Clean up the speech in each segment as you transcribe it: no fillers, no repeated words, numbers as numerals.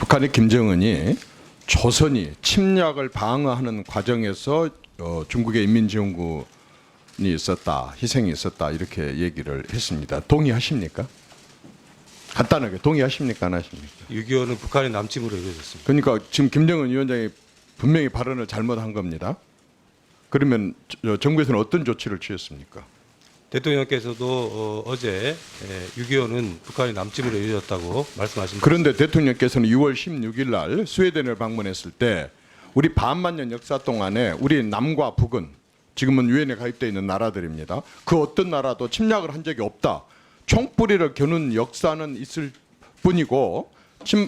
북한의 김정은이 조선이 침략을 방어하는 과정에서 중국의 인민지원군이 있었다, 희생이 있었다 이렇게 얘기를 했습니다. 동의하십니까? 간단하게 동의하십니까? 안 하십니까? 6.25는 북한의 남침으로 이루어졌습니다. 그러니까 지금 김정은 위원장이 분명히 발언을 잘못한 겁니다. 그러면 정부에서는 어떤 조치를 취했습니까? 대통령께서도 어제 6.25는 북한의 남침으로 이루어졌다고 말씀하십니다. 그런데 대통령께서는 6월 16일 날 스웨덴을 방문했을 때 우리 반만년 역사 동안에 우리 남과 북은 지금은 유엔에 가입되어 있는 나라들입니다. 그 어떤 나라도 침략을 한 적이 없다. 총뿌리를 겨눈 역사는 있을 뿐이고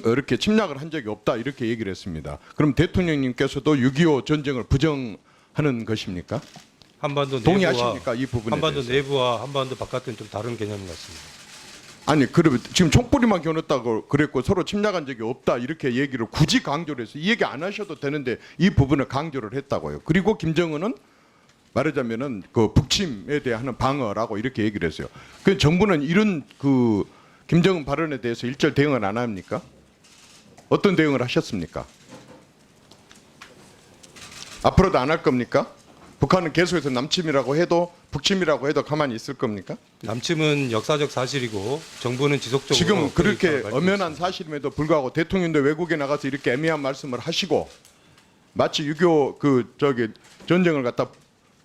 이렇게 침략을 한 적이 없다 이렇게 얘기를 했습니다. 그럼 대통령님께서도 6.25 전쟁을 부정하는 것입니까? 한반도 동의하십니까? 이 부분에 한반도 대해서. 내부와 한반도 바깥은 좀 다른 개념 같습니다. 아니 그러면 지금 총뿌리만 겨눴다고 그랬고 서로 침략한 적이 없다 이렇게 얘기를 굳이 강조를 해서 이 얘기 안 하셔도 되는데 이 부분을 강조를 했다고요. 그리고 김정은은 말하자면은 그 북침에 대한 방어라고 이렇게 얘기를 했어요. 그 정부는 이런 그 김정은 발언에 대해서 일절 대응을 안 합니까? 어떤 대응을 하셨습니까? 앞으로도 안 할 겁니까? 북한은 계속해서 남침이라고 해도 북침이라고 해도 가만히 있을 겁니까? 남침은 역사적 사실이고 정부는 지속적으로 지금 그 그렇게 입장을 밝히고 엄연한 있습니다. 사실임에도 불구하고 대통령도 외국에 나가서 이렇게 애매한 말씀을 하시고 마치 6.25 전쟁을 갖다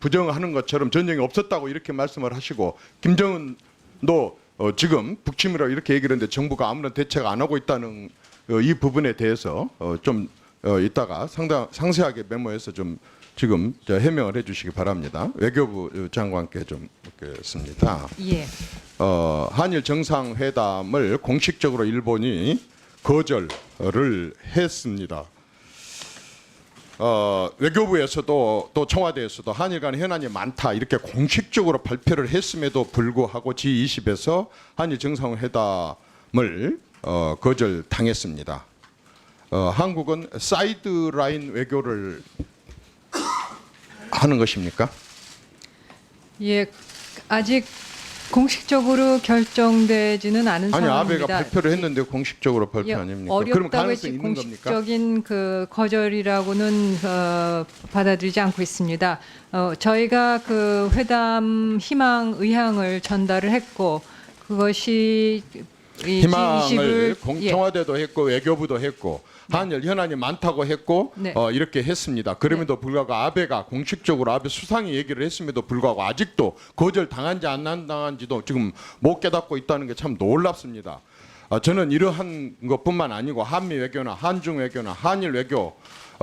부정하는 것처럼 전쟁이 없었다고 이렇게 말씀을 하시고 김정은도 지금 북침이라고 이렇게 얘기를 했는데 정부가 아무런 대책 안 하고 있다는 이 부분에 대해서 좀 이따가 상세하게 메모해서 좀 지금 해명을 해주시기 바랍니다. 외교부 장관께 좀 묻겠습니다. 예. 한일 정상회담을 공식적으로 일본이 거절을 했습니다. 외교부에서도 또 청와대에서도 한일 간의 현안이 많다 이렇게 공식적으로 발표를 했음에도 불구하고 G20에서 한일 정상회담을 거절당했습니다. 한국은 사이드라인 외교를 하는 것입니까? 예. 아직 공식적으로 결정되지는 않은 아니 상황입니다. 아베가 발표를 했는데 공식적으로 발표 예, 아닙니까? 그럼 어렵다고 가능성이 했지 있는 겁니까? 공식적인 그 거절이라고는 받아들이지 않고 있습니다. 저희가 그 회담 희망 의향을 전달을 했고 그것이 이 희망을 G20을 청와대도 했고 외교부도 했고 한일 현안이 많다고 했고 네. 이렇게 했습니다. 그럼에도 불구하고 아베가 공식적으로 아베 수상이 얘기를 했음에도 불구하고 아직도 거절 당한지 안 당한지도 지금 못 깨닫고 있다는 게 참 놀랍습니다. 저는 이러한 것뿐만 아니고 한미 외교나 한중 외교나 한일 외교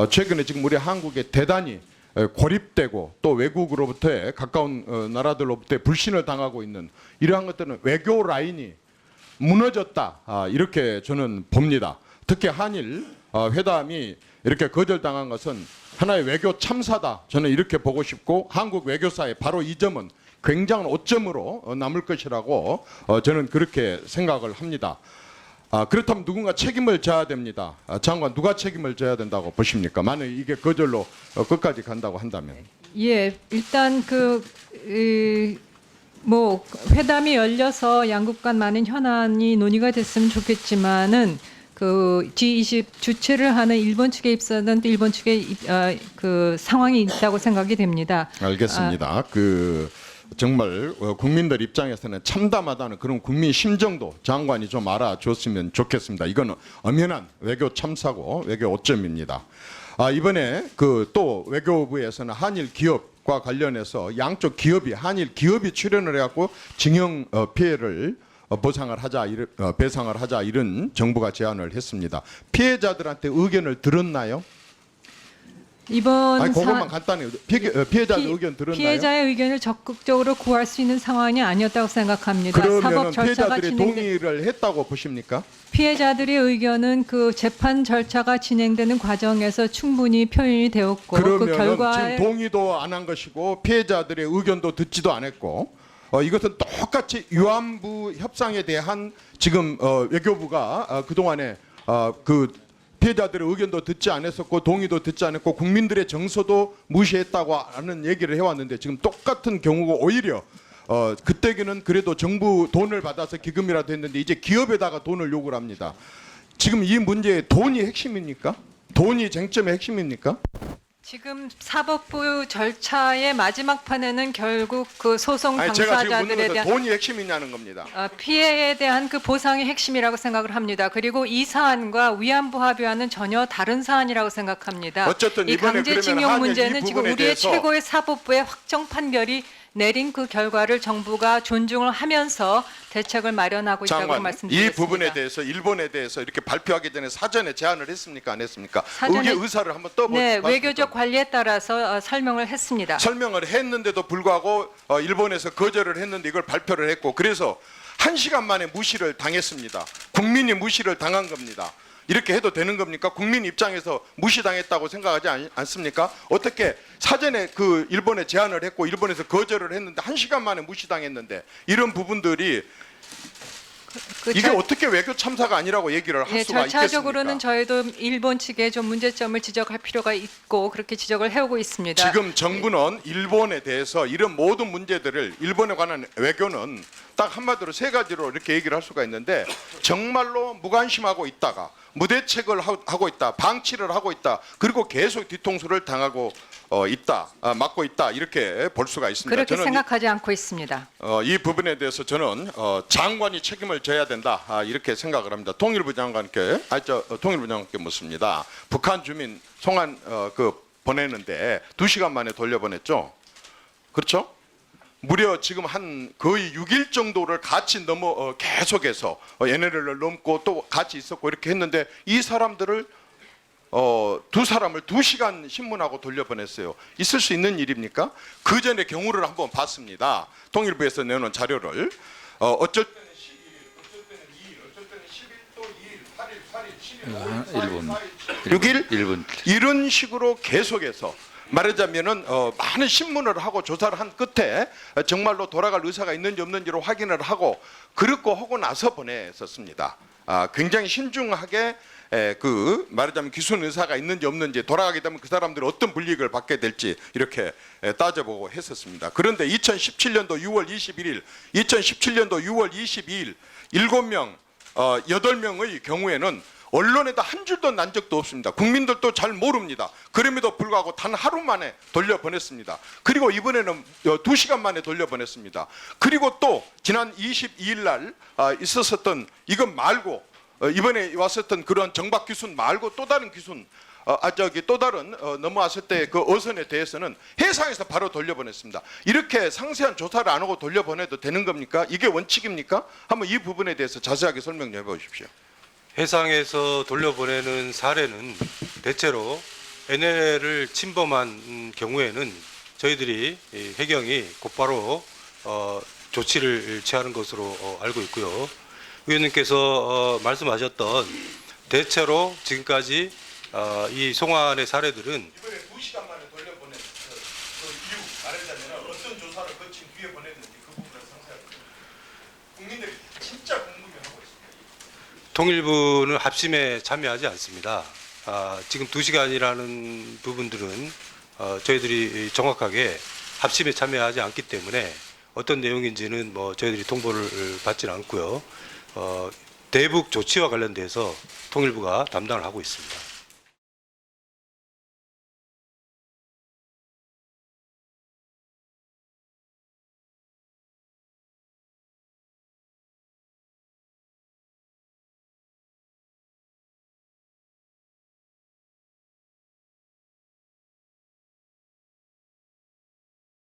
최근에 지금 우리 한국에 대단히 고립되고 또 외국으로부터의 가까운 나라들로부터 불신을 당하고 있는 이러한 것들은 외교 라인이 무너졌다 이렇게 저는 봅니다. 특히 한일 회담이 이렇게 거절당한 것은 하나의 외교 참사다 저는 이렇게 보고 싶고 한국 외교사의 바로 이 점은 굉장한 오점으로 남을 것이라고 저는 그렇게 생각을 합니다. 그렇다면 누군가 책임을 져야 됩니다. 장관 누가 책임을 져야 된다고 보십니까? 만약 이게 거절로 끝까지 간다고 한다면. 예, 일단 뭐 회담이 열려서 양국 간 많은 현안이 논의가 됐으면 좋겠지만은 그 G20 주최를 하는 일본 측에 입사는 또 일본 측의 그 상황이 있다고 생각이 됩니다. 알겠습니다. 그 정말 국민들 입장에서는 참담하다는 그런 국민 심정도 장관이 좀 알아줬으면 좋겠습니다. 이거는 엄연한 외교 참사고 외교 오점입니다. 이번에 그 또 외교부에서는 한일 기업과 관련해서 양쪽 기업이 한일 기업이 출연을 해갖고 징용 피해를 보상을 하자 배상을 하자 이런 정부가 제안을 했습니다. 피해자들한테 의견을 들었나요? 이번 아니 그것만 간단히 피해자들 의견 들었나요? 피해자의 의견을 적극적으로 구할 수 있는 상황이 아니었다고 생각합니다. 그러면 사법 절차가 피해자들이 동의를 했다고 보십니까? 피해자들의 의견은 그 재판 절차가 진행되는 과정에서 충분히 표현이 되었고 그 그러면 결과에 지금 동의도 안 한 것이고 피해자들의 의견도 듣지도 않았고 이것은 똑같이 위안부 협상에 대한 지금 외교부가 그동안에 그 피해자들의 의견도 듣지 않았었고 동의도 듣지 않았고 국민들의 정서도 무시했다고 하는 얘기를 해왔는데 지금 똑같은 경우가 오히려 그때는 그래도 정부 돈을 받아서 기금이라도 했는데 이제 기업에다가 돈을 요구를 합니다. 지금 이 문제의 돈이 핵심입니까? 돈이 쟁점의 핵심입니까? 지금 사법부 절차의 마지막 판에는 결국 그 소송 아니, 제가 지금 묻는 당사자들에 것은 대한 돈이 핵심이냐는 겁니다. 피해에 대한 그 보상이 핵심이라고 생각을 합니다. 그리고 이 사안과 위안부 합의와는 전혀 다른 사안이라고 생각합니다. 어쨌든 이 이번에 그러면 강제징용 한일 이 문제는 지금 부분에 우리의 대해서 최고의 사법부의 확정 판결이 내린 그 결과를 정부가 존중을 하면서 대책을 마련하고 있다고 장관, 이 말씀드리겠습니다. 부분에 대해서 일본에 대해서 이렇게 발표하기 전에 사전에 제안을 했습니까? 안 했습니까? 사전에- 의사를 한번 떠보셨습니까? 네, 외교적 관리에 따라서 설명을 했습니다. 설명을 했는데도 불구하고 일본에서 거절을 했는데 이걸 발표를 했고 그래서 1시간 만에 무시를 당했습니다. 국민이 무시를 당한 겁니다. 이렇게 해도 되는 겁니까? 국민 입장에서 무시당했다고 생각하지 않습니까? 어떻게 사전에 그 일본에 제안을 했고 일본에서 거절을 했는데 1시간 만에 무시당했는데 이런 부분들이 이게 어떻게 외교 참사가 아니라고 얘기를 할 예, 수가 있겠습니까? 절차적으로는 저희도 일본 측에 좀 문제점을 지적할 필요가 있고 그렇게 지적을 해오고 있습니다. 지금 정부는 일본에 대해서 이런 모든 문제들을 일본에 관한 외교는 딱 한마디로 세 가지로 이렇게 얘기를 할 수가 있는데 정말로 무관심하고 있다가 무대책을 하고 있다, 방치를 하고 있다, 그리고 계속 뒤통수를 당하고 있다, 맞고 있다 이렇게 볼 수가 있습니다. 그렇게 저는 생각하지 않고 있습니다. 이 부분에 대해서 저는 장관이 책임을 져야 된다 이렇게 생각을 합니다. 통일부 장관께 통일부 장관께 묻습니다. 북한 주민 송환 보내는데 2시간 만에 돌려보냈죠. 그렇죠? 무려 지금 한 거의 6일 정도를 같이 계속해서 NLL을 넘고 또 같이 있었고 이렇게 했는데 이 사람들을 두 사람을 2시간 신문하고 돌려보냈어요. 있을 수 있는 일입니까? 그 전에 경우를 한번 봤습니다. 통일부에서 내놓은 자료를 어쩔 때는 11일, 어쩔 때는 2일, 어쩔 때는 10일, 또 2일, 8일, 11일, 5일, 4일, 4일, 6일, 1분. 이런 식으로 계속해서 말하자면은 많은 신문을 하고 조사를 한 끝에 정말로 돌아갈 의사가 있는지 없는지를 확인을 하고 그렇고 하고 나서 보냈었습니다. 굉장히 신중하게 말하자면 기순 의사가 있는지 없는지 돌아가게 되면 그 사람들이 어떤 불이익을 받게 될지 이렇게 따져보고 했었습니다. 그런데 2017년도 6월 21일, 2017년도 6월 22일 7명, 8명의 경우에는 언론에다 한 줄도 난 적도 없습니다. 국민들도 잘 모릅니다. 그럼에도 불구하고 단 하루 만에 돌려보냈습니다. 그리고 이번에는 2시간 만에 돌려보냈습니다. 그리고 또 지난 22일 날 있었었던 이것 말고 이번에 왔었던 그런 정박 기순 말고 또 다른 기순 또 다른 넘어왔을 때 그 어선에 대해서는 해상에서 바로 돌려보냈습니다. 이렇게 상세한 조사를 안 하고 돌려보내도 되는 겁니까? 이게 원칙입니까? 한번 이 부분에 대해서 자세하게 설명 좀 해보십시오. 해상에서 돌려보내는 사례는 대체로 NLL을 침범한 경우에는 저희들이 해경이 곧바로 조치를 취하는 것으로 알고 있고요. 의원님께서 말씀하셨던 대체로 지금까지 이 송환의 사례들은 이번에 2시간 만에 돌려보낸 그 이유 말하자면 어떤 조사를 거친 뒤에 보냈는지 그 부분을 상세하게 국민들이 진짜 궁금해하고 있습니다. 통일부는 합심에 참여하지 않습니다. 지금 2시간이라는 부분들은 저희들이 정확하게 합심에 참여하지 않기 때문에 어떤 내용인지는 저희들이 통보를 받지는 않고요. 대북 조치와 관련돼서 통일부가 담당을 하고 있습니다.